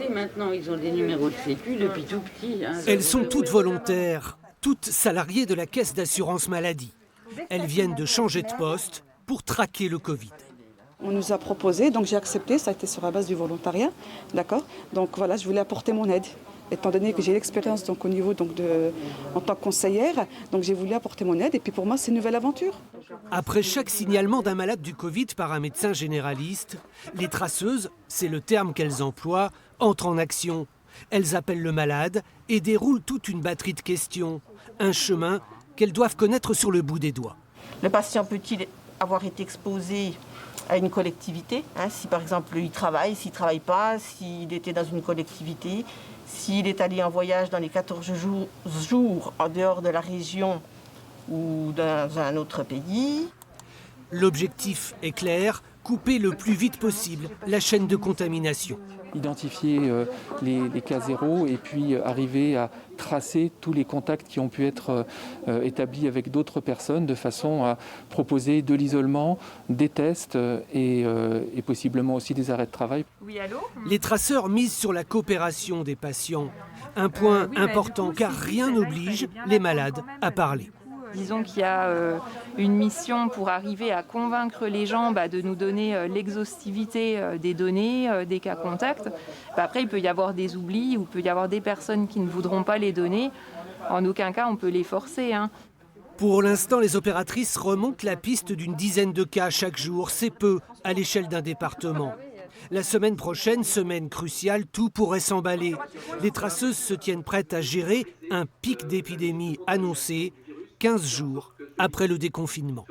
sais maintenant, ils ont des numéros de sécu depuis tout petit. Hein. Elles sont toutes volontaires, toutes salariées de la caisse d'assurance maladie. Elles viennent de changer de poste pour traquer le Covid. On nous a proposé, donc j'ai accepté, ça a été sur la base du volontariat, d'accord. Donc voilà, je voulais apporter mon aide, étant donné que j'ai l'expérience donc au niveau en tant que conseillère, donc j'ai voulu apporter mon aide et puis pour moi c'est une nouvelle aventure. Après chaque signalement d'un malade du Covid par un médecin généraliste, les traceuses, c'est le terme qu'elles emploient, entrent en action. Elles appellent le malade et déroulent toute une batterie de questions, un chemin qu'elles doivent connaître sur le bout des doigts. Le patient peut-il avoir été exposé à une collectivité, hein, si par exemple il travaille, s'il ne travaille pas, s'il était dans une collectivité, s'il est allé en voyage dans les 14 jours en dehors de la région ou dans un autre pays. L'objectif est clair, couper le plus vite possible la chaîne de contamination. Identifier les cas zéro et puis arriver à tracer tous les contacts qui ont pu être établis avec d'autres personnes de façon à proposer de l'isolement, des tests et possiblement aussi des arrêts de travail. Oui, allô ? Les traceurs misent sur la coopération des patients. Un point important car rien n'oblige les malades à parler. Disons qu'il y a une mission pour arriver à convaincre les gens de nous donner l'exhaustivité des données, des cas contacts. Après, il peut y avoir des oublis ou il peut y avoir des personnes qui ne voudront pas les donner. En aucun cas, on peut les forcer. Pour l'instant, les opératrices remontent la piste d'une dizaine de cas chaque jour. C'est peu à l'échelle d'un département. La semaine prochaine, semaine cruciale, tout pourrait s'emballer. Les traceuses se tiennent prêtes à gérer un pic d'épidémie annoncé 15 jours après le déconfinement.